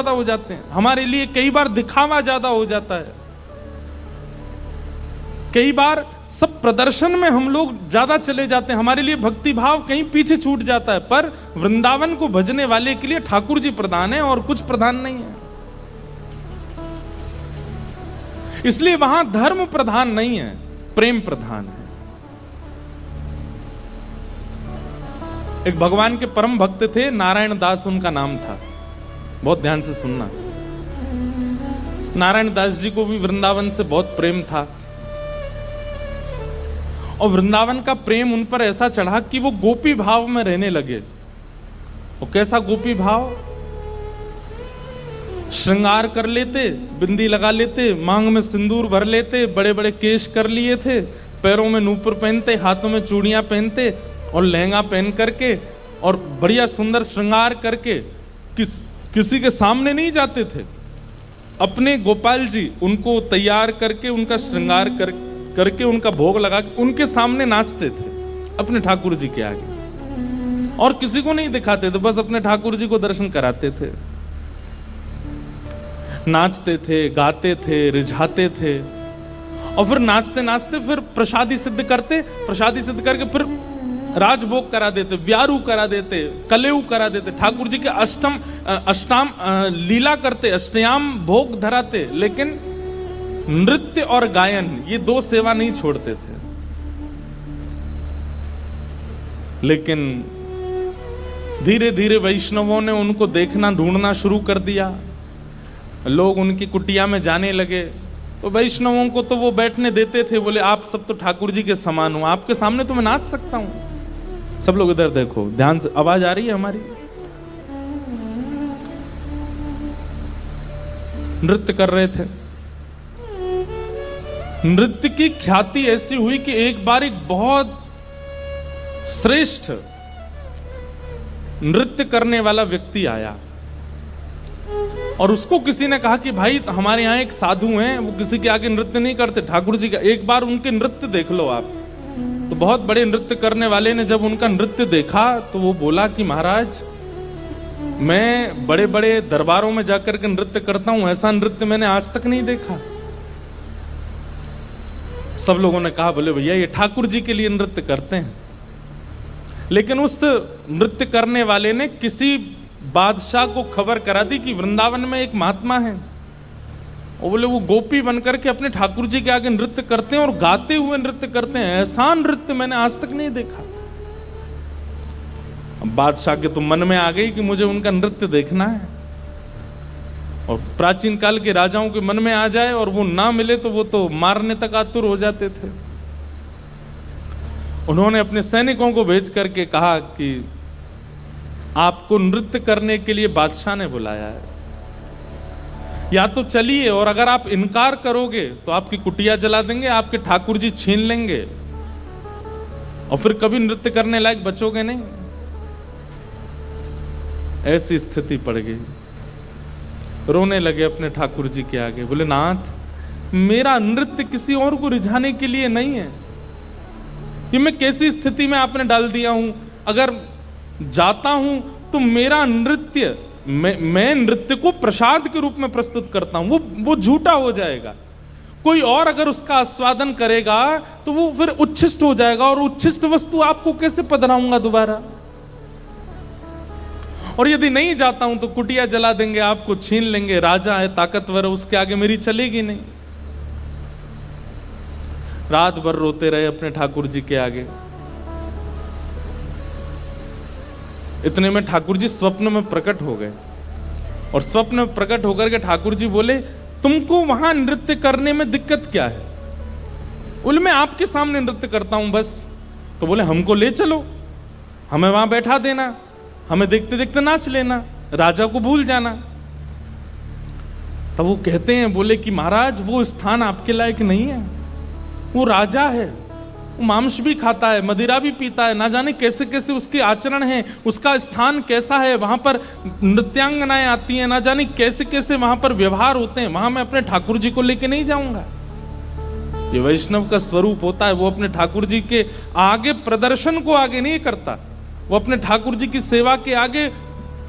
ज्यादा हो जाते हैं, हमारे लिए कई बार दिखावा ज्यादा हो जाता है, कई बार सब प्रदर्शन में हम लोग ज्यादा चले जाते हैं, हमारे लिए भक्ति भाव कहीं पीछे छूट जाता है। पर वृंदावन को भजने वाले के लिए ठाकुर जी प्रधान है और कुछ प्रधान नहीं है। इसलिए वहां धर्म प्रधान नहीं है, प्रेम प्रधान है। एक भगवान के परम भक्त थे, नारायण दास उनका नाम था, बहुत ध्यान से सुनना। नारायण दास जी को भी वृंदावन से बहुत प्रेम था और वृंदावन का प्रेम उन पर ऐसा चढ़ा कि वो गोपी भाव में रहने लगे। और कैसा गोपी भाव? श्रृंगार कर लेते, बिंदी लगा लेते, मांग में सिंदूर भर लेते, बड़े बड़े केश कर लिए थे, पैरों में नूपुर पहनते, हाथों में चूड़ियां पहनते और लहंगा पहन करके और बढ़िया सुंदर श्रृंगार करके किसी के सामने नहीं जाते थे। अपने गोपाल जी उनको तैयार करके, उनका श्रृंगार करके उनका भोग लगा के उनके सामने नाचते थे, अपने ठाकुर जी के आगे, और किसी को नहीं दिखाते थे, बस अपने ठाकुर जी को दर्शन कराते थे। नाचते थे, गाते थे, रिझाते थे और फिर नाचते नाचते फिर प्रसादी सिद्ध करते, प्रसादी सिद्ध करके फिर राजभोग करा देते, व्यारू करा देते, कलेऊ करा देते, ठाकुर जी के अष्टाम लीला करते, अष्टयाम भोग धराते, लेकिन नृत्य और गायन ये दो सेवा नहीं छोड़ते थे। लेकिन धीरे धीरे वैष्णवों ने उनको देखना, ढूंढना शुरू कर दिया, लोग उनकी कुटिया में जाने लगे। तो वैष्णवों को तो वो बैठने देते थे, बोले आप सब तो ठाकुर जी के समान हो, आपके सामने तो मैं नाच सकता हूं। सब लोग इधर देखो, ध्यान से, आवाज आ रही है हमारी? नृत्य कर रहे थे। नृत्य की ख्याति ऐसी हुई कि एक बार एक बहुत श्रेष्ठ नृत्य करने वाला व्यक्ति आया और उसको किसी ने कहा कि भाई हमारे यहाँ एक साधु हैं, वो किसी के आगे नृत्य नहीं करते, ठाकुर जी का, एक बार उनके नृत्य देख लो आप। तो बहुत बड़े नृत्य करने वाले ने जब उनका नृत्य देखा तो वो बोला कि महाराज मैं बड़े बड़े दरबारों में जाकर के नृत्य करता हूं, ऐसा नृत्य मैंने आज तक नहीं देखा। सब लोगों ने कहा बोले भैया ये ठाकुर जी के लिए नृत्य करते हैं। लेकिन उस नृत्य करने वाले ने किसी बादशाह को खबर करा दी कि वृंदावन में एक महात्मा है, और बोले वो गोपी बनकर के अपने ठाकुर जी के आगे नृत्य करते हैं और गाते हुए नृत्य करते हैं, ऐसा नृत्य मैंने आज तक नहीं देखा। बादशाह के तो मन में आ गई कि मुझे उनका नृत्य देखना है, और प्राचीन काल के राजाओं के मन में आ जाए और वो ना मिले तो वो तो मारने तक आतुर हो जाते थे। उन्होंने अपने सैनिकों को भेज करके कहा कि आपको नृत्य करने के लिए बादशाह ने बुलाया है, या तो चलिए, और अगर आप इनकार करोगे तो आपकी कुटिया जला देंगे, आपके ठाकुर जी छीन लेंगे और फिर कभी नृत्य करने लायक बचोगे नहीं। ऐसी स्थिति पड़ गई। रोने लगे अपने ठाकुर जी के आगे, बोले नाथ मेरा नृत्य किसी और को रिझाने के लिए नहीं है, ये मैं कैसी स्थिति में आपने डाल दिया हूं। अगर जाता हूं तो मेरा नृत्य, मैं नृत्य को प्रसाद के रूप में प्रस्तुत करता हूं, वो झूठा हो जाएगा। कोई और अगर उसका आस्वादन करेगा तो वो फिर उच्छिष्ट हो जाएगा, और उच्छिष्ट वस्तु आपको कैसे पधराऊंगा दोबारा। और यदि नहीं जाता हूं तो कुटिया जला देंगे, आपको छीन लेंगे, राजा है ताकतवर है, उसके आगे मेरी चलेगी नहीं। रात भर रोते रहे अपने ठाकुर जी के आगे। इतने में ठाकुर जी स्वप्न में प्रकट हो गए, और स्वप्न में प्रकट होकर के ठाकुर जी बोले तुमको वहां नृत्य करने में दिक्कत क्या है? बोले मैं आपके सामने नृत्य करता हूं बस। तो बोले हमको ले चलो, हमें वहां बैठा देना, हमें देखते देखते नाच लेना, राजा को भूल जाना। तब वो कहते हैं, बोले कि महाराज वो स्थान आपके लायक नहीं है, वो राजा है, वो मांस भी खाता है, मदिरा भी पीता है, ना जाने कैसे कैसे उसके आचरण है, उसका स्थान कैसा है, वहां पर नृत्यांगनाएं आती हैं, ना जाने कैसे कैसे वहां पर व्यवहार होते हैं, वहां मैं अपने ठाकुर जी को लेके नहीं जाऊंगा। ये वैष्णव का स्वरूप होता है, वो अपने ठाकुर जी के आगे प्रदर्शन को आगे नहीं करता, वो अपने ठाकुर जी की सेवा के आगे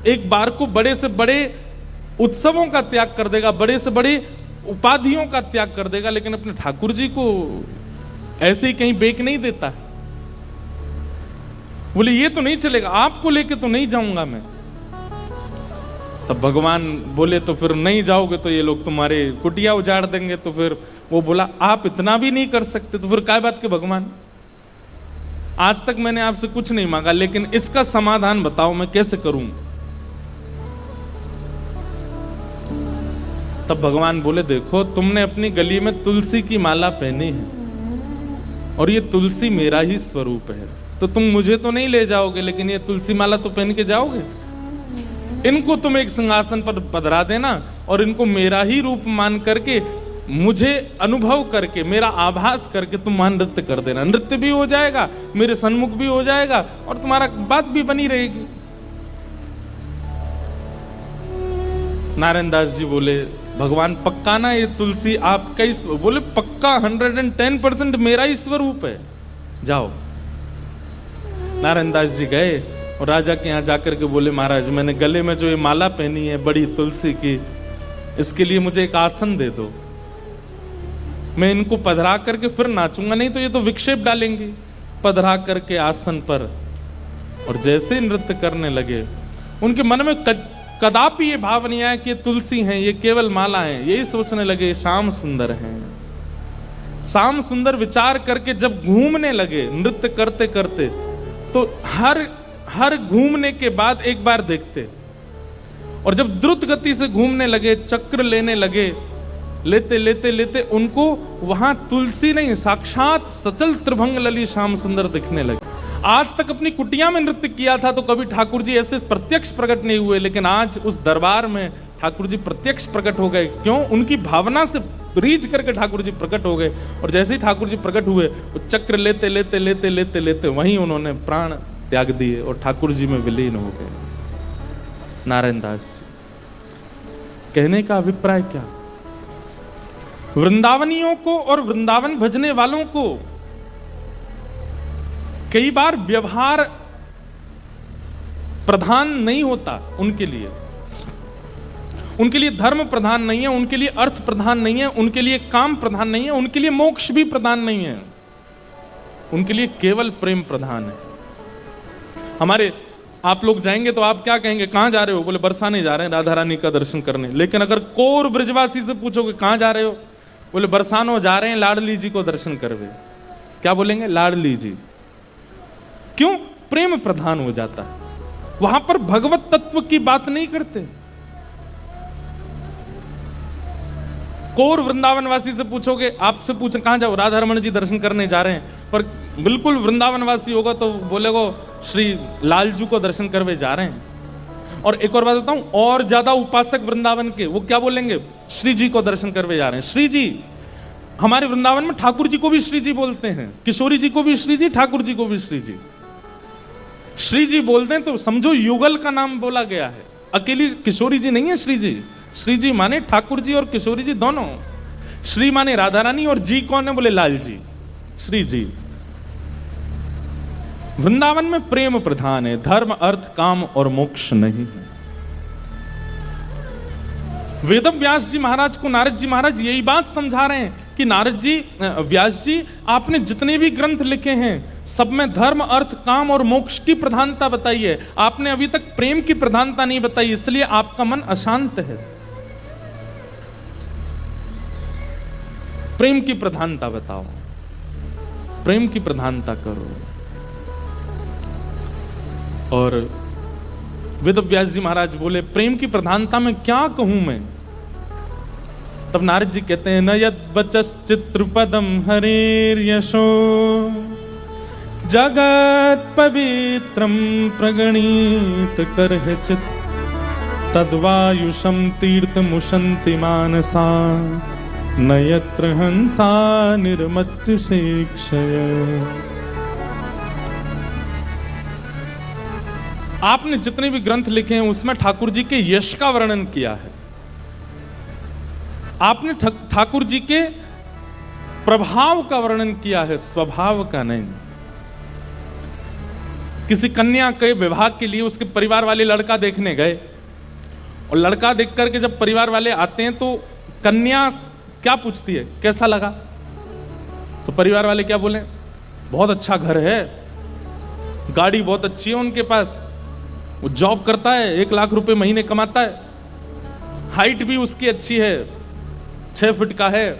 एक बार को बड़े से बड़े उत्सवों का त्याग कर देगा, बड़े से बड़े उपाधियों का त्याग कर देगा, लेकिन अपने ठाकुर जी को ऐसे ही कहीं बेक नहीं देता। बोले ये तो नहीं चलेगा, आपको लेके तो नहीं जाऊंगा मैं। तब भगवान बोले तो फिर नहीं जाओगे तो ये लोग तुम्हारे कुटिया उजाड़ देंगे। तो फिर वो बोला आप इतना भी नहीं कर सकते, तो फिर काय बात के भगवान, आज तक मैंने आपसे कुछ नहीं मांगा, लेकिन इसका समाधान बताओ मैं कैसे करूं। तब भगवान बोले देखो तुमने अपनी गली में तुलसी की माला पहनी है और ये तुलसी मेरा ही स्वरूप है, तो तुम मुझे तो नहीं ले जाओगे, लेकिन ये तुलसी माला तो पहन के जाओगे। इनको तुम एक सिंहासन पर पधरा देना और इनको मेरा ही रूप मान करके, मुझे अनुभव करके, मेरा आभास करके तुम वहां नृत्य कर देना। नृत्य भी हो जाएगा, मेरे सन्मुख भी हो जाएगा और तुम्हारा बात भी बनी रहेगी। नारायण दास जी बोले भगवान पक्का ना ये तुलसी आपका ही? बोले पक्का 110% मेरा ही स्वरूप है, जाओ। नारायण दास जी गए और राजा के यहाँ जाकर के बोले महाराज मैंने गले में जो ये माला पहनी है बड़ी तुलसी की, इसके लिए मुझे एक आसन दे दो, मैं इनको पधरा करके फिर नाचूंगा, नहीं तो ये तो विक्षेप डालेंगी। पधरा करके आसन पर और जैसे नृत्य करने लगे, उनके मन में कदापि ये भाव नहीं आया कि ये तुलसी हैं, ये केवल माला है। यही सोचने लगे श्याम सुंदर हैं। श्याम सुंदर विचार करके जब घूमने लगे नृत्य करते करते, तो हर घूमने के बाद एक बार देखते, और जब द्रुत गति से घूमने लगे, चक्र लेने लगे, लेते लेते लेते उनको वहां तुलसी नहीं साक्षात सचल त्रिभंग लली श्याम सुंदर दिखने लगे। आज तक अपनी कुटिया में नृत्य किया था तो कभी ठाकुर जी ऐसे प्रत्यक्ष प्रकट नहीं हुए, लेकिन आज उस दरबार में ठाकुर जी प्रत्यक्ष प्रकट हो गए। क्यों? उनकी भावना से रीझ करके ठाकुर जी प्रकट हो गए, और जैसे ही ठाकुर जी प्रकट हुए वो चक्र लेते लेते लेते लेते लेते वहीं उन्होंने प्राण त्याग दिए और ठाकुर जी में विलीन हो गए। नारायण दास जी कहने का अभिप्राय क्या? वृंदावनियों को और वृंदावन भजने वालों को कई बार व्यवहार प्रधान नहीं होता, उनके लिए धर्म प्रधान नहीं है, उनके लिए अर्थ प्रधान नहीं है, उनके लिए काम प्रधान नहीं है, उनके लिए मोक्ष भी प्रधान नहीं है, उनके लिए केवल प्रेम प्रधान है। हमारे आप लोग जाएंगे तो आप क्या कहेंगे, कहां जा रहे हो? बोले बरसाने जा रहे हैं, राधा रानी का दर्शन करने। लेकिन अगर कोर ब्रजवासी से पूछोगे कहां जा रहे हो, बोले बरसानो जा रहे हैं लाडली जी को दर्शन करवे। क्या बोलेंगे? लाडली जी। क्यों? प्रेम प्रधान हो जाता है, वहां पर भगवत तत्व की बात नहीं करते। कोर वृंदावनवासी से पूछोगे, आपसे पूछे कहां जाओ, राधा रमन जी दर्शन करने जा रहे हैं, पर बिल्कुल वृंदावनवासी होगा तो बोलेगो श्री लालजू को दर्शन करवे जा रहे हैं। और एक और बात बताऊं, और ज्यादा उपासक वृंदावन के वो क्या बोलेंगे? श्री जी को दर्शन करवे जा रहे हैं। श्री जी, हमारे वृंदावन में ठाकुर जी को भी श्री जी बोलते हैं, किशोरी जी को भी श्री जी, ठाकुर जी को भी श्री जी। श्री जी बोलते हैं तो समझो युगल का नाम बोला गया है, अकेली किशोरी जी नहीं है श्री जी। श्री जी माने ठाकुर जी और किशोरी जी दोनों। श्री माने राधा रानी और जी कौन है? बोले लाल जी, श्री जी। वृंदावन में प्रेम प्रधान है, धर्म अर्थ काम और मोक्ष नहीं है। वेद व्यास जी महाराज को नारद जी महाराज यही बात समझा रहे हैं कि नारद जी, व्यास जी, आपने जितने भी ग्रंथ लिखे हैं सब में धर्म अर्थ काम और मोक्ष की प्रधानता बताई है, आपने अभी तक प्रेम की प्रधानता नहीं बताई, इसलिए आपका मन अशांत है। प्रेम की प्रधानता बताओ, प्रेम की प्रधानता करो। और वेद व्यास जी महाराज बोले प्रेम की प्रधानता में क्या कहूं मैं? तब नारद जी कहते हैं, न यद वचश्चित्रपदम हरेर यशो जगत पवित्रम प्रगणित करहिचित तद्वायुषम तीर्थमुशन्ति मानसा न यत्र हंसा निर्मत्य शिक्षय। आपने जितने भी ग्रंथ लिखे हैं उसमें ठाकुर जी के यश का वर्णन किया है, आपने ठाकुर जी के प्रभाव का वर्णन किया है, स्वभाव का नहीं। किसी कन्या के विवाह के लिए उसके परिवार वाले लड़का देखने गए और लड़का देख करके जब परिवार वाले आते हैं तो कन्या क्या पूछती है, कैसा लगा? तो परिवार वाले क्या बोले, बहुत अच्छा घर है, गाड़ी बहुत अच्छी है उनके पास, वो जॉब करता है, 1 लाख रुपए महीने कमाता है, हाइट भी उसकी अच्छी है, 6 फीट का है,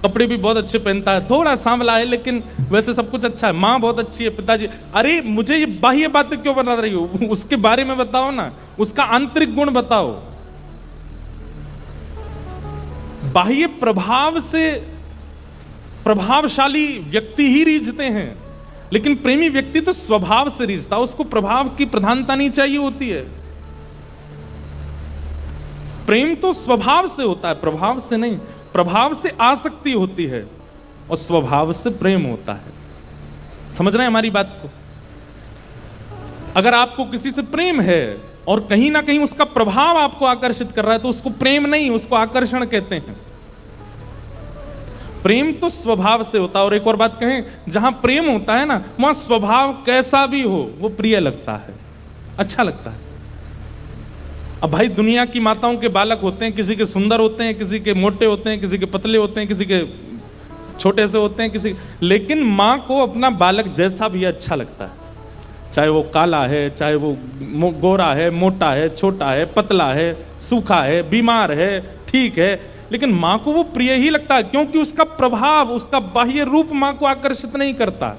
कपड़े भी बहुत अच्छे पहनता है, थोड़ा सांवला है लेकिन वैसे सब कुछ अच्छा है, माँ बहुत अच्छी है, पिताजी। अरे मुझे ये बाह्य बातें क्यों बता रही हो, उसके बारे में बताओ ना, उसका आंतरिक गुण बताओ। बाह्य प्रभाव से प्रभावशाली व्यक्ति ही रीझते हैं, लेकिन प्रेमी व्यक्ति तो स्वभाव से रीझता, उसको प्रभाव की प्रधानता नहीं चाहिए होती है। प्रेम तो स्वभाव से होता है, प्रभाव से नहीं। प्रभाव से आसक्ति होती है और स्वभाव से प्रेम होता है। समझ रहे हैं हमारी बात को? अगर आपको किसी से प्रेम है और कहीं ना कहीं उसका प्रभाव आपको आकर्षित कर रहा है तो उसको प्रेम नहीं, उसको आकर्षण कहते हैं। प्रेम तो स्वभाव से होता है। और एक और बात कहें, जहां प्रेम होता है ना, वहां स्वभाव कैसा भी हो वो प्रिय लगता है, अच्छा लगता है। अब भाई दुनिया की माताओं के बालक होते हैं, किसी के सुंदर होते हैं, किसी के मोटे होते हैं, किसी के पतले होते हैं, किसी के छोटे से होते हैं, लेकिन माँ को अपना बालक जैसा भी अच्छा लगता है, चाहे वो काला है, चाहे वो गोरा है, मोटा है, छोटा है, पतला है, सूखा है, बीमार है, ठीक है, लेकिन माँ को वो प्रिय ही लगता है, क्योंकि उसका प्रभाव, उसका बाह्य रूप माँ को आकर्षित नहीं करता।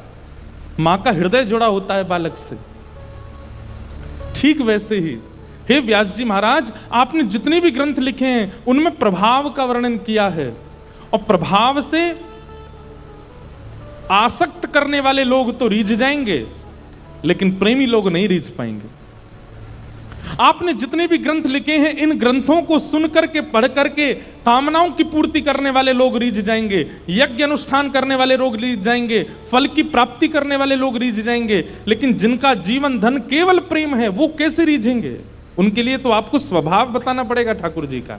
माँ का हृदय जुड़ा होता है बालक से। ठीक वैसे ही हे व्यास जी महाराज, आपने जितने भी ग्रंथ लिखे हैं उनमें प्रभाव का वर्णन किया है, और प्रभाव से आसक्त करने वाले लोग तो रीझ जाएंगे, लेकिन प्रेमी लोग नहीं रीझ पाएंगे। आपने जितने भी ग्रंथ लिखे हैं, इन ग्रंथों को सुन करके, पढ़ करके कामनाओं की पूर्ति करने वाले लोग रीझ जाएंगे, यज्ञ अनुष्ठान करने वाले लोग रीझ जाएंगे, फल की प्राप्ति करने वाले लोग रीझ जाएंगे, लेकिन जिनका जीवन धन केवल प्रेम है वो कैसे रीझेंगे? उनके लिए तो आपको स्वभाव बताना पड़ेगा ठाकुर जी का।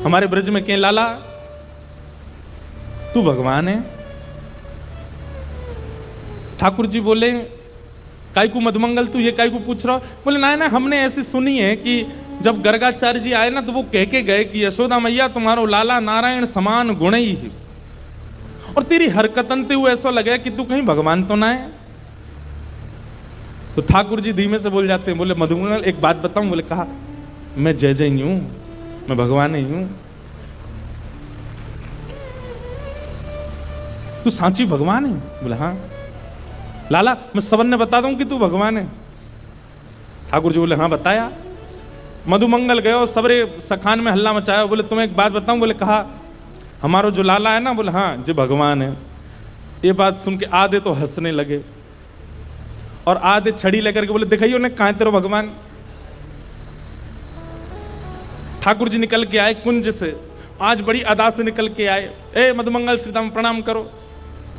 हमारे ब्रज में कहें, लाला तू भगवान है। ठाकुर जी बोले, काय को मधुमंगल तू ये काय को पूछ रहा? बोले ना ना, हमने ऐसी सुनी है कि जब गर्गाचार्य जी आए ना तो वो कह के गए कि यशोदा मैया तुम्हारो लाला नारायण समान गुण ही है, और तेरी हरकतन ते हुए ऐसा लगे कि तू कहीं भगवान तो ना है। तो ठाकुर जी धीमे से बोल जाते हैं, बोले मधुमंगल एक बात बताऊं? बोले कहा, मैं जय जय ही हूं, मैं भगवान ही हूं। तू सांची भगवान है? बोले हाँ। लाला मैं सबन ने बता दूं कि तू भगवान है? ठाकुर जी बोले हाँ बताया। मधुमंगल गए और सबरे सखान में हल्ला मचाया। बोले तुम्हें एक बात बताऊं? बोले कहा, हमारा जो लाला है ना, बोले हाँ जी भगवान है। ये बात सुन के आधे तो हंसने लगे और आधे छड़ी लेकर के बोले दिखाइयो ने कहां तेरा भगवान। ठाकुर जी निकल के आए कुंज से, आज बड़ी अदा से निकल के आए, ए मधुमंगल श्रीदाम प्रणाम करो,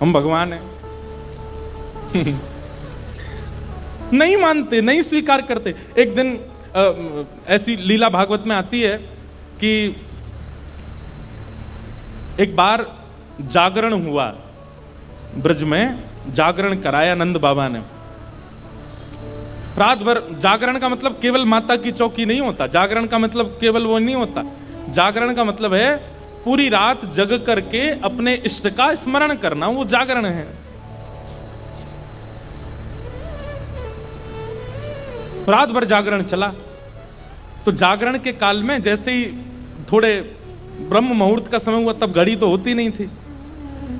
हम भगवान हैं। नहीं मानते, नहीं स्वीकार करते। एक दिन ऐसी लीला भागवत में आती है कि एक बार जागरण हुआ, ब्रज में जागरण कराया नंद बाबा ने। रात भर जागरण का मतलब केवल माता की चौकी नहीं होता, जागरण का मतलब केवल वो नहीं होता। जागरण का मतलब है पूरी रात जग करके अपने इष्ट का स्मरण करना, वो जागरण है। रात भर जागरण चला, तो जागरण के काल में जैसे ही थोड़े ब्रह्म मुहूर्त का समय हुआ, तब घड़ी तो होती नहीं थी,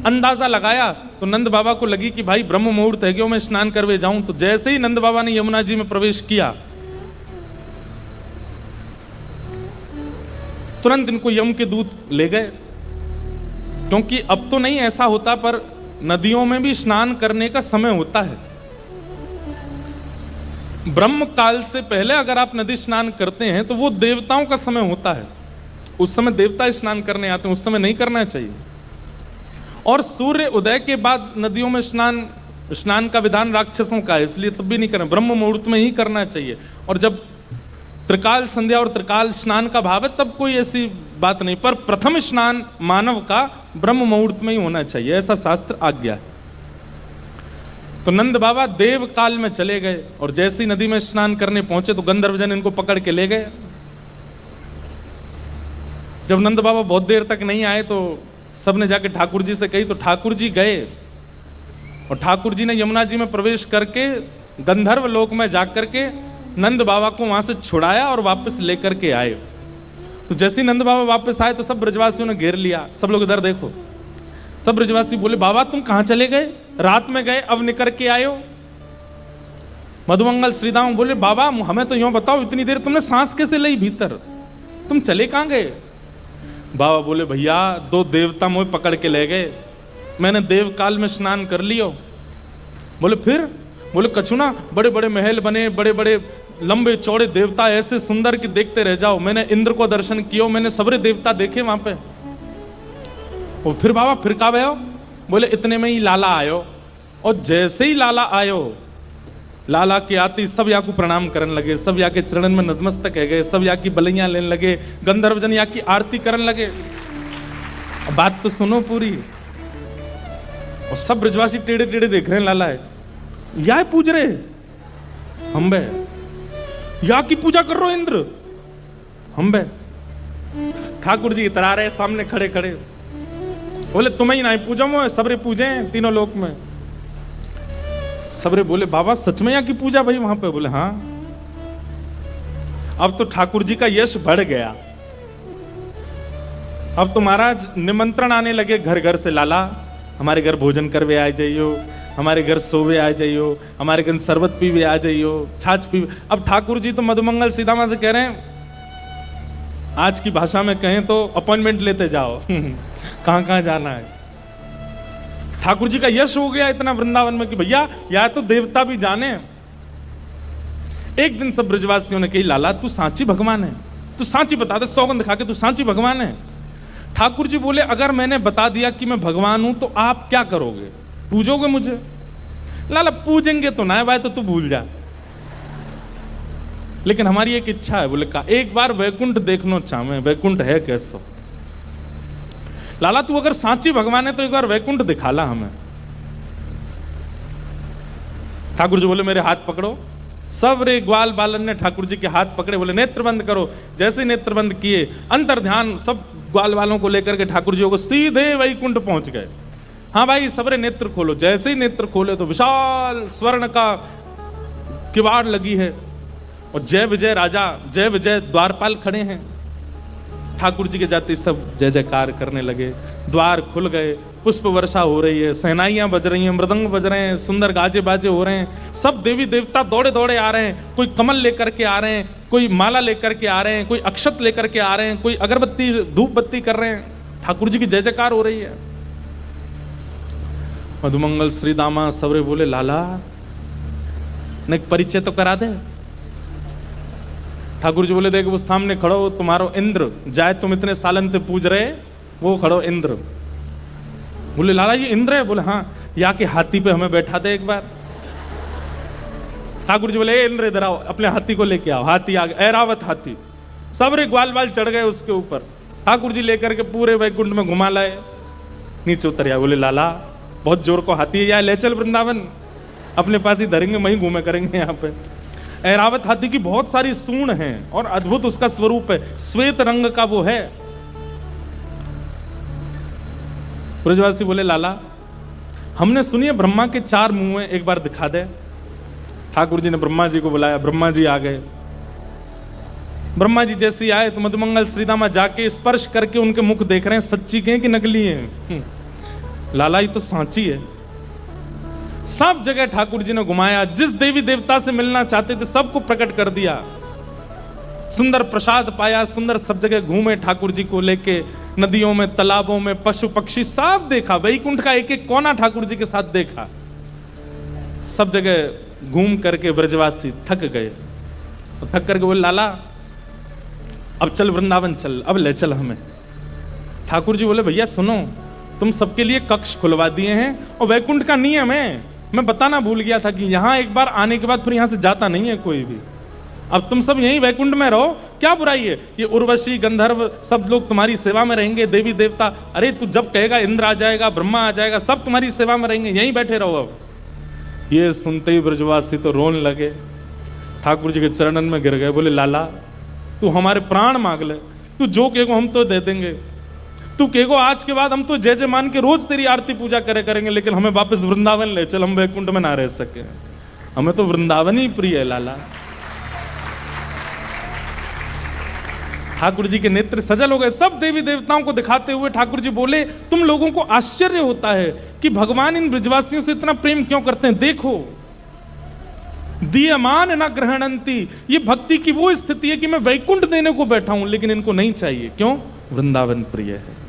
अंदाजा लगाया तो नंद बाबा को लगी कि भाई ब्रह्म मुहूर्त है, क्यों मैं स्नान करवे जाऊं। तो जैसे ही नंद बाबा ने यमुना जी में प्रवेश किया, तुरंत इनको यम के दूत ले गए, क्योंकि अब तो नहीं ऐसा होता, पर नदियों में भी स्नान करने का समय होता है। ब्रह्म काल से पहले अगर आप नदी स्नान करते हैं तो वो देवताओं का समय होता है, उस समय देवता स्नान करने आते हैं, उस समय नहीं करना चाहिए। और सूर्य उदय के बाद नदियों में स्नान का विधान राक्षसों का है, इसलिए तब भी नहीं करना, ब्रह्म मुहूर्त में ही करना चाहिए। और जब त्रिकाल संध्या और त्रिकाल स्नान का भाव है तब कोई ऐसी बात नहीं, पर प्रथम स्नान मानव का ब्रह्म मुहूर्त में ही होना चाहिए, ऐसा शास्त्र आज्ञा है। तो नंद बाबा देव काल में चले गए और जैसी नदी में स्नान करने पहुंचे तो गंधर्वजन इनको पकड़ के ले गए। जब नंद बाबा बहुत देर तक नहीं आए तो सबने जाके ठाकुर जी से कही, तो ठाकुर जी गए और ठाकुर जी ने यमुना जी में प्रवेश करके गंधर्व लोक में जाकर के नंद बाबा को वहां से छुड़ाया और वापस लेकर के आए। तो जैसे ही नंद बाबा वापस आए तो सब ब्रजवासियों ने घेर लिया। सब लोग इधर देखो, सब ब्रजवासी बोले, बाबा तुम कहां चले गए? रात में गए, अब निकल के आए हो। मधुमंगल श्रीदाम बोले, बाबा हमें तो यूं बताओ, इतनी देर तुमने सांस कैसे ली भीतर, तुम चले कहां गए? बाबा बोले, भैया 2 देवता मुझे पकड़ के ले गए, मैंने देव काल में स्नान कर लियो। बोले फिर? बोले कछु ना, बड़े बड़े महल बने, बड़े बड़े लंबे चौड़े देवता ऐसे सुंदर कि देखते रह जाओ। मैंने इंद्र को दर्शन किया, मैंने सबरे देवता देखे वहां पे। और फिर बाबा फिर कब आयो? बोले इतने में ही लाला आयो। और जैसे ही लाला आयो, लाला के आती सब या को प्रणाम करने लगे, सब या के चरणन में नतमस्तक है गए, सब या की बलैया लेने लगे, गंधर्वजन या की आरती करने लगे। अब बात तो सुनो पूरी। और सब ब्रजवासी टेढ़े टेढ़े देख रहे हैं, लाला है या पूज रहे हम बे, या की पूजा कर रहे हो इंद्र हम बे। ठाकुर जी इतरा रहे सामने खड़े खड़े, बोले तुम्हें ही नहीं पूजा में, सबरे पूजे तीनों लोक में। सबरे बोले, बाबा सच में यहाँ की पूजा भाई वहां पे? बोले हाँ। अब तो ठाकुर जी का यश बढ़ गया। अब तो महाराज निमंत्रण आने लगे घर घर से, लाला हमारे घर भोजन करवे आ जाइयो, हमारे घर सोवे आ जाइयो, हमारे घर शरबत पीवे आ जाइयो, छाछ पीवे। अब ठाकुर जी तो मधुमंगल सीतामा से कह रहे हैं, आज की भाषा में कहें तो अपॉइंटमेंट लेते जाओ कहां कहां जाना है। ठाकुर जी का यश हो गया इतना वृंदावन में कि भैया या तो देवता भी जाने। एक दिन सब ब्रजवासियों ने कही, लाला तू सांची भगवान है, तू सांची बता दे, सौगंध खा के तू सांची भगवान है। ठाकुर जी बोले, अगर मैंने बता दिया कि मैं भगवान हूं तो आप क्या करोगे? पूजोगे मुझे? लाला पूजेंगे तो ना भाई, तो तू भूल जा, लेकिन हमारी एक इच्छा है। बोले का? एक बार वैकुंठ देखना चाहे, वैकुंठ है कैसा? लाला तू अगर सांची भगवान है तो एक बार वैकुंठ दिखाला हमें। ठाकुर जी बोले, मेरे हाथ पकड़ो। सब रे ग्वाल बालन ने ठाकुर जी के हाथ पकड़े, बोले नेत्र बंद करो। जैसे नेत्र बंद किए, अंतर ध्यान सब ग्वाल वालों को लेकर के ठाकुर जी को सीधे वैकुंठ पहुंच गए। हाँ भाई सबरे नेत्र खोलो। जैसे ही नेत्र खोले तो विशाल स्वर्ण का किवाड़ लगी है और जय विजय राजा, जय विजय द्वारपाल खड़े हैं। ठाकुर जी के जाते सब जय जयकार करने लगे, द्वार खुल गए, पुष्प वर्षा हो रही है, सहनाइयां बज रही हैं, मृदंग बज रहे हैं, सुंदर गाजे बाजे हो रहे हैं। सब देवी देवता दौड़े दौड़े आ रहे हैं, कोई कमल लेकर के आ रहे हैं, कोई माला लेकर के आ रहे हैं, कोई अक्षत लेकर के आ रहे हैं, कोई अगरबत्ती धूप बत्ती कर रहे हैं। ठाकुर जी की जय जयकार हो रही है। मधुमंगल श्री दामा सबरे बोले, लाला ने परिचय तो करा दे। ठाकुर जी बोले, देख वो सामने खड़ो तुम्हारो इंद्र, जाए तुम इतने सालन से पूज रहे, वो खड़ो इंद्र। बोले लाला ये इंद्र है? बोले हाँ। या के हाथी पे हमें बैठा दे एक बार। ठाकुर जी बोले, इंद्र इधर आओ, अपने हाथी को लेके आओ। हाथी आ गया, ऐरावत हाथी। सब रे ग्वाल बाल चढ़ गए उसके ऊपर। ठाकुर जी लेकर के पूरे वैकुंठ में घुमा लाए, नीचे उतर आया। बोले लाला बहुत जोर को हाथी है, या ले चल वृंदावन, अपने पास ही धरेंगे, वहीं घूमे करेंगे यहाँ पे। ऐरावत हाथी की बहुत सारी सूंड हैं और अद्भुत उसका स्वरूप है, श्वेत रंग का वो है। ब्रजवासी बोले, लाला हमने सुनी है ब्रह्मा के 4 मुंह हैं, एक बार दिखा दे। ठाकुर जी ने ब्रह्मा जी को बुलाया, ब्रह्मा जी आ गए। ब्रह्मा जी जैसे ही आए तो मधुमंगल श्रीदामा जाके स्पर्श करके उनके मुख देख रहे हैं, सच्ची के हैं कि नकली हैं। लाला ये तो सांची है। सब जगह ठाकुर जी ने घुमाया, जिस देवी देवता से मिलना चाहते थे सबको प्रकट कर दिया। सुंदर प्रसाद पाया, सुंदर सब जगह घूमे ठाकुर जी को लेके, नदियों में, तालाबों में, पशु पक्षी सब देखा। वैकुंठ का एक एक कोना ठाकुर जी के साथ देखा। सब जगह घूम करके ब्रजवासी थक गए। तो थक करके बोले, लाला अब चल वृंदावन चल, अब ले चल हमें। ठाकुर जी बोले, भैया सुनो, तुम सबके लिए कक्ष खुलवा दिए हैं और वैकुंठ का नियम है, मैं बताना भूल गया था कि यहाँ एक बार आने के बाद फिर यहाँ से जाता नहीं है कोई भी। अब तुम सब यहीं वैकुंठ में रहो, क्या बुराई है? ये उर्वशी गंधर्व सब लोग तुम्हारी सेवा में रहेंगे, देवी देवता। अरे तू जब कहेगा इंद्र आ जाएगा, ब्रह्मा आ जाएगा, सब तुम्हारी सेवा में रहेंगे, यहीं बैठे रहो। अब ये सुनते ही ब्रजवासी तो रोने लगे, ठाकुर जी के चरणन में गिर गए, बोले लाला तू हमारे प्राण मांग ले, तू जो कहेगो हम तो दे देंगे, तू कहेगो आज के बाद हम तो जय जय मान के रोज तेरी आरती पूजा करेंगे, लेकिन हमें वापस वृंदावन ले चल, हम वैकुंठ में ना रह सके, हमें तो वृंदावन ही प्रिय है लाला। ठाकुर जी के नेत्र सजल हो गए, सब देवी देवताओं को दिखाते हुए ठाकुर जी बोले, तुम लोगों को आश्चर्य होता है कि भगवान इन ब्रजवासियों से इतना प्रेम क्यों करते हैं, देखो दीयमान न ग्रहणंती, ये भक्ति की वो स्थिति है कि मैं वैकुंठ देने को बैठा हूं लेकिन इनको नहीं चाहिए, क्यों, वृंदावन प्रिय है।